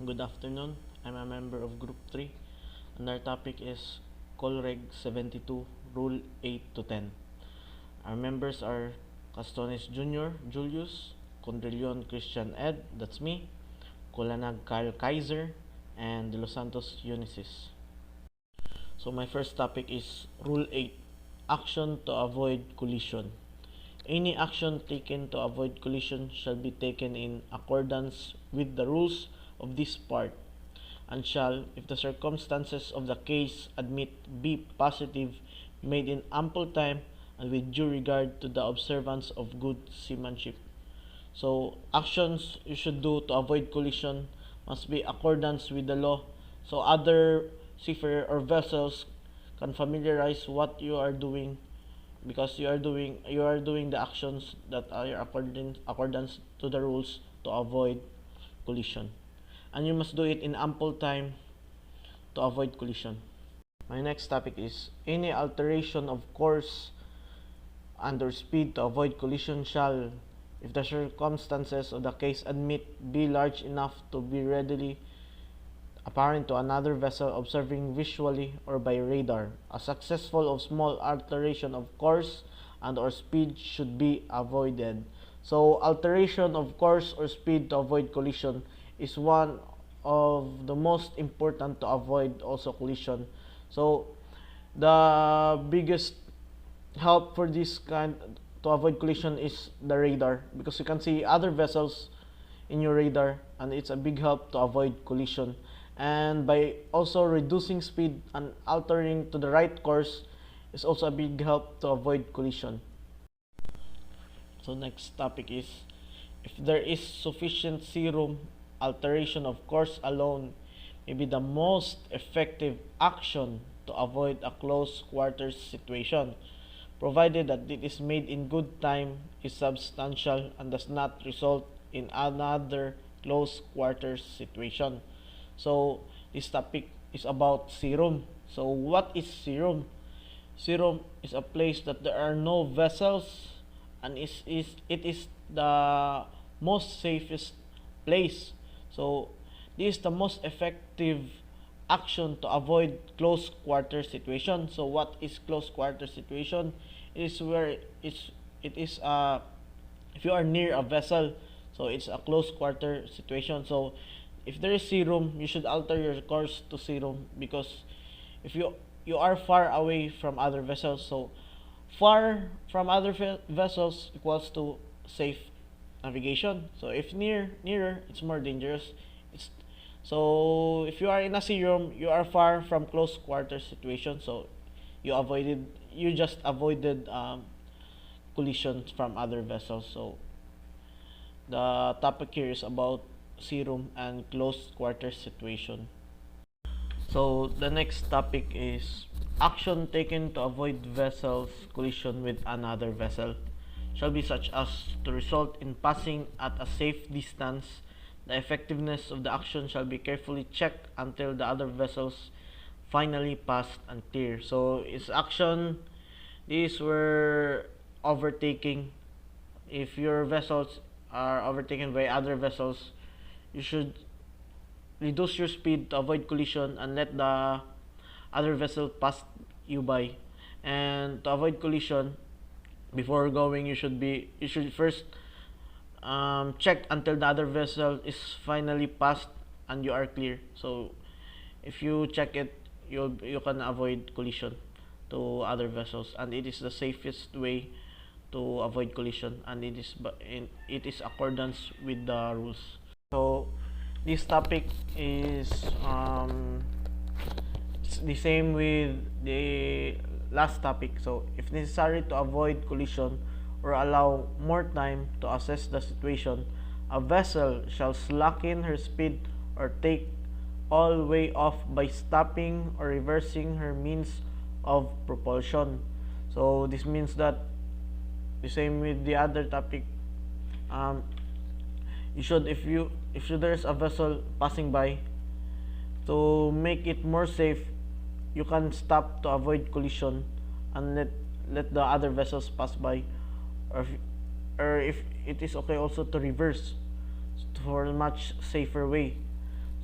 Good afternoon. I'm a member of Group 3, and our topic is Colreg 72, Rule 8 to 10. Our members are Castones Jr, Julius, Condrillon Ed, that's me, Culanag Kaiser, and Delos Santos Eunessis. So my first topic is Rule 8, Action to avoid collision. Any action taken to avoid collision shall be taken in accordance with the rules of this part, and shall, if the circumstances of the case admit, be positive, made in ample time, and with due regard to the observance of good seamanship. So, actions you should do to avoid collision must be accordance with the law, so other seafarer or vessels can familiarize what you are doing, because you are doing the actions that are accordance to the rules to avoid collision, and you must do it in ample time to avoid collision. My next topic is any alteration of course and or speed to avoid collision shall, if the circumstances of the case admit, be large enough to be readily apparent to another vessel observing visually or by radar. A successful or small alteration of course and or speed should be avoided. So alteration of course or speed to avoid collision is one of the most important to avoid also collision. So the biggest help for this kind to avoid collision is the radar, because you can see other vessels in your radar, and it's a big help to avoid collision. And by also reducing speed and altering to the right course is also a big help to avoid collision. So next topic is, if there is sufficient sea room, alteration of course alone may be the most effective action to avoid a close quarters situation, provided that it is made in good time, is substantial, and does not result in another close quarters situation. So this topic is about sea room. So what is sea room? Sea room is a place that there are no vessels, and it is the most safest place. So this is the most effective action to avoid close quarter situation. So what is close quarter situation? It is where it is if you are near a vessel, so it's a close quarter situation. So if there is sea room, you should alter your course to sea room, because if you are far away from other vessels, so far from other vessels equals to safe navigation. So if nearer, it's more dangerous. It's so if you are in a sea room, you are far from close quarter situation, so you just avoided collisions from other vessels. So the topic here is about sea room and close quarter situation. So the next topic is action taken to avoid vessels collision with another vessel shall be such as to result in passing at a safe distance. The effectiveness of the action shall be carefully checked until the other vessels finally passed and clear. So its action, these were overtaking. If your vessels are overtaken by other vessels, you should reduce your speed to avoid collision and let the other vessel pass you by. And to avoid collision, before going, you should first check until the other vessel is finally passed and you are clear. So if you check it, you can avoid collision to other vessels, and it is the safest way to avoid collision, and it is accordance with the rules. So this topic is the same with the last topic. So if necessary to avoid collision or allow more time to assess the situation, a vessel shall slacken her speed or take all way off by stopping or reversing her means of propulsion. So this means that the same with the other topic, you should, if there's a vessel passing by, to make it more safe, you can stop to avoid collision and let the other vessels pass by, or if it is okay also to reverse for a much safer way.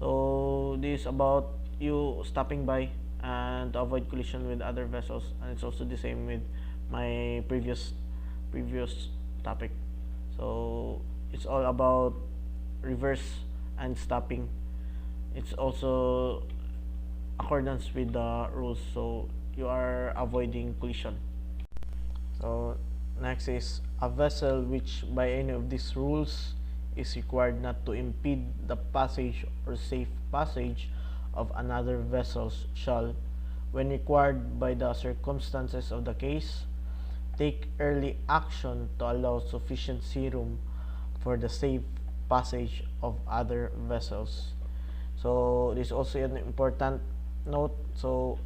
So this is about you stopping by and to avoid collision with other vessels, and it's also the same with my previous topic. So it's all about reverse and stopping. It's also accordance with the rules, so you are avoiding collision. So next is a vessel which by any of these rules is required not to impede the passage or safe passage of another vessel shall, when required by the circumstances of the case, take early action to allow sufficient sea room for the safe passage of other vessels. So this is also an important note. So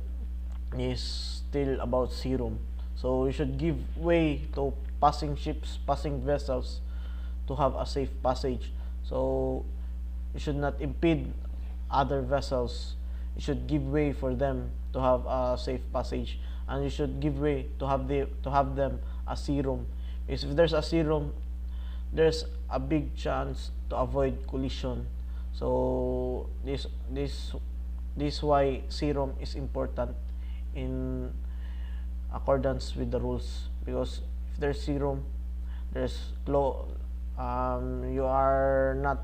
is still about sea room. So you should give way to passing ships, passing vessels to have a safe passage. So you should not impede other vessels. You should give way for them to have a safe passage, and you should give way to have them a sea room. Because if there's a sea room, there's a big chance to avoid collision. So this why sea room is important in accordance with the rules, because if there's sea room, there's you are not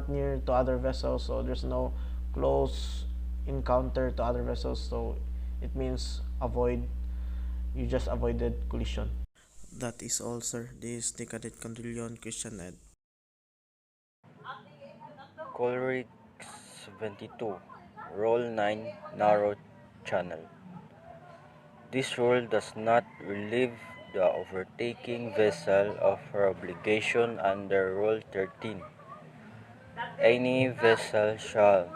near to other vessels, so there's no close encounter to other vessels, so it means you just avoided collision. That is all, sir. This is the Cadet Condrillon Christian Ed. Colreg 72, Rule 9, Narrow Channel. This rule does not relieve the overtaking vessel of her obligation under Rule 13. Any vessel shall,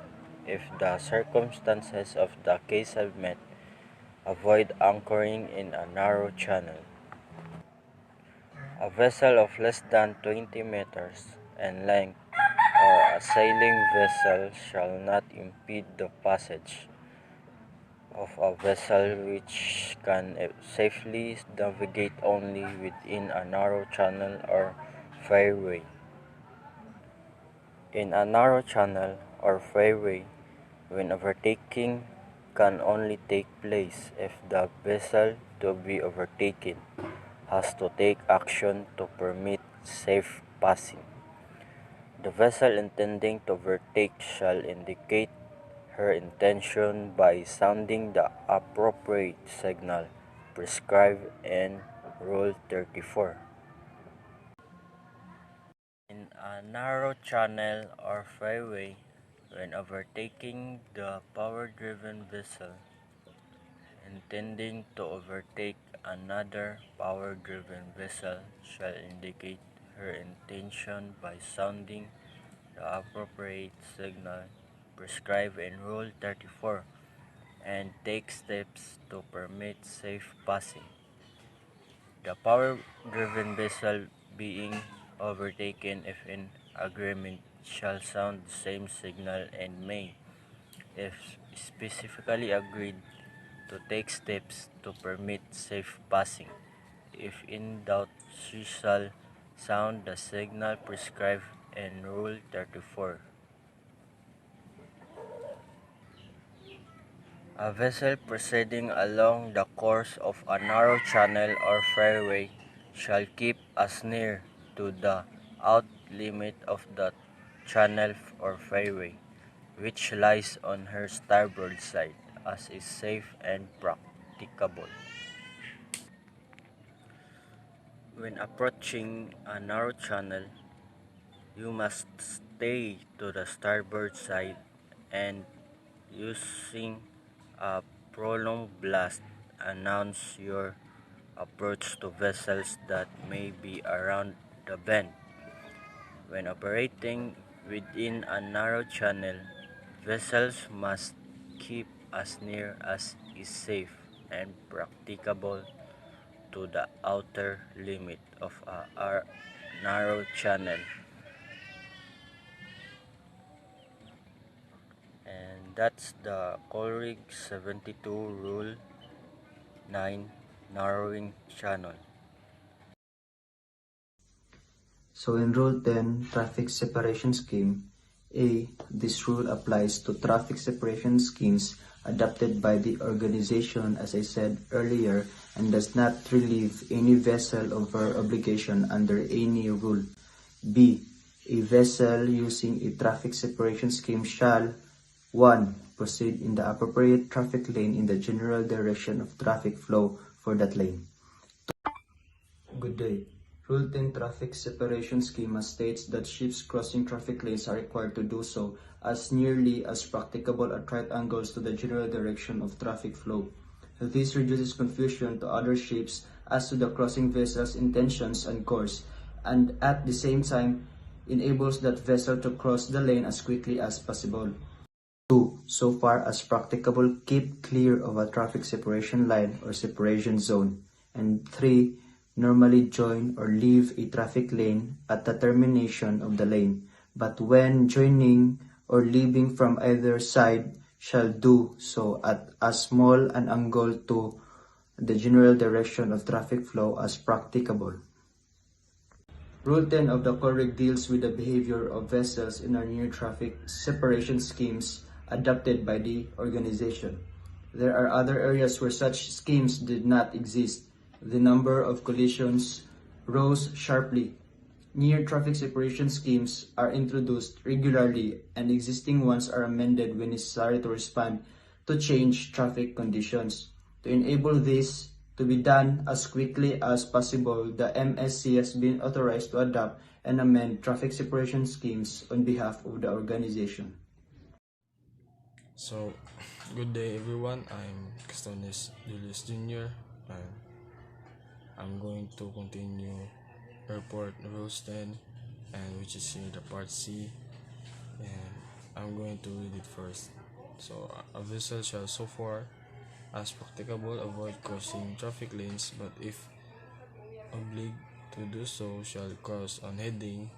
if the circumstances of the case have met, avoid anchoring in a narrow channel. A vessel of less than 20 meters in length or a sailing vessel shall not impede the passage of a vessel which can safely navigate only within a narrow channel or fairway. In a narrow channel or fairway, when overtaking can only take place if the vessel to be overtaken has to take action to permit safe passing. The vessel intending to overtake shall indicate her intention by sounding the appropriate signal prescribed in Rule 34. In a narrow channel or fairway, when overtaking, the power-driven vessel intending to overtake another power-driven vessel shall indicate her intention by sounding the appropriate signal prescribed in Rule 34 and take steps to permit safe passing. The power-driven vessel being overtaken if in agreement shall sound the same signal and may, if specifically agreed, to take steps to permit safe passing. If in doubt, she shall sound the signal prescribed in Rule 34. A vessel proceeding along the course of a narrow channel or fairway shall keep as near to the out limit of the channel or fairway, which lies on her starboard side, as is safe and practicable. When approaching a narrow channel, you must stay to the starboard side and, using a prolonged blast, announce your approach to vessels that may be around the bend. When operating within a narrow channel, vessels must keep as near as is safe and practicable to the outer limit of a narrow channel. And that's the Colreg 72 Rule 9, Narrowing Channel. So in Rule 10, Traffic Separation Scheme, A. This rule applies to traffic separation schemes adopted by the organization, as I said earlier, and does not relieve any vessel of her obligation under any rule. B. A vessel using a traffic separation scheme shall 1. Proceed in the appropriate traffic lane in the general direction of traffic flow for that lane. Good day. Rule 10 Traffic Separation Schema states that ships crossing traffic lanes are required to do so as nearly as practicable at right angles to the general direction of traffic flow. This reduces confusion to other ships as to the crossing vessel's intentions and course, and at the same time enables that vessel to cross the lane as quickly as possible. 2. So far as practicable, keep clear of a traffic separation line or separation zone. And 3. Normally join or leave a traffic lane at the termination of the lane, but when joining or leaving from either side shall do so at as small an angle to the general direction of traffic flow as practicable. Rule 10 of the Colreg deals with the behavior of vessels in our near traffic separation schemes adopted by the organization. There are other areas where such schemes did not exist. The number of collisions rose sharply. Near traffic separation schemes are introduced regularly, and existing ones are amended when necessary to respond to changed traffic conditions. To enable this to be done as quickly as possible, the MSC has been authorized to adopt and amend traffic separation schemes on behalf of the organization. So, good day everyone. I'm Castones Julius Jr. and I'm going to continue Airport Rules 10, and which is here the part C, and I'm going to read it first. So, a vessel shall so far as practicable avoid crossing traffic lanes, but if obliged to do so, shall cross on heading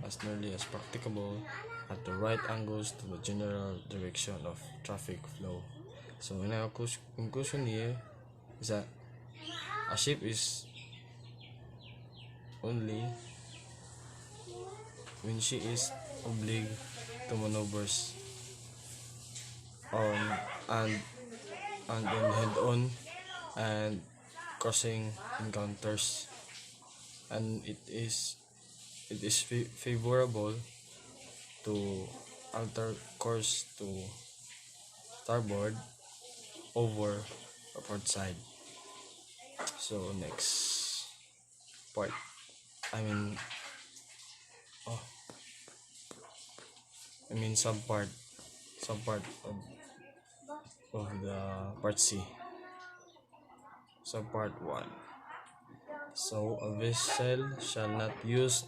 as nearly as practicable at the right angles to the general direction of traffic flow. So, in our conclusion here is that a ship is only when she is obliged to maneuvers and then head on and crossing encounters, and it is favorable to alter course to starboard over or port side. So next part, I mean some part of the part C. So part 1. So a vessel shall not use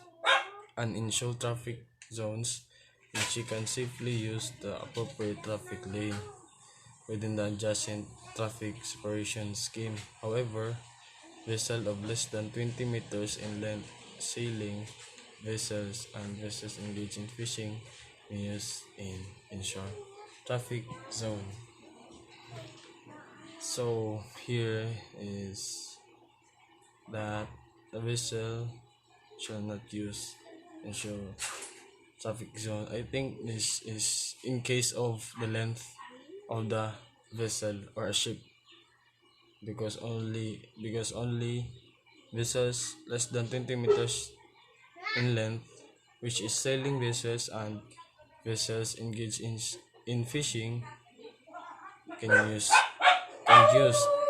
uninsured traffic zones if she can safely use the appropriate traffic lane within the adjacent traffic separation scheme. However, vessels of less than 20 meters in length, sailing vessels, and vessels engaged in fishing may use in inshore traffic zone. So here is that the vessel shall not use inshore traffic zone. I think this is in case of the length of the vessel or a ship, because only vessels less than 20 meters in length, which is sailing vessels and vessels engaged in fishing, can use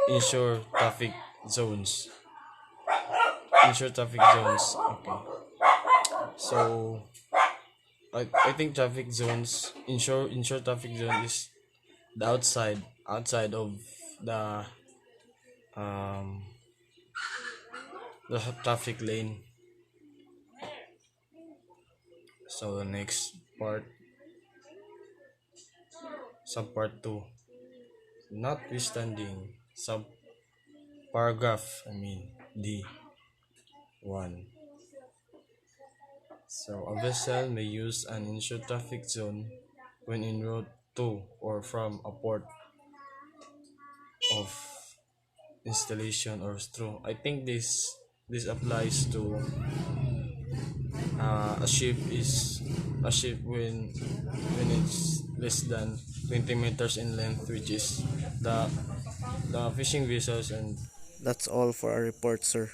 inshore traffic zones. Okay. So I think traffic zones, inshore traffic zone is the outside of um the traffic lane. So the next part, subpart 2, notwithstanding sub paragraph D 1. So a vessel may use an inshore traffic zone when en route to or from a port of installation or through. I think this applies to A ship is a ship when it's less than 20 meters in length, which is the fishing vessels. And That's all for our report, sir.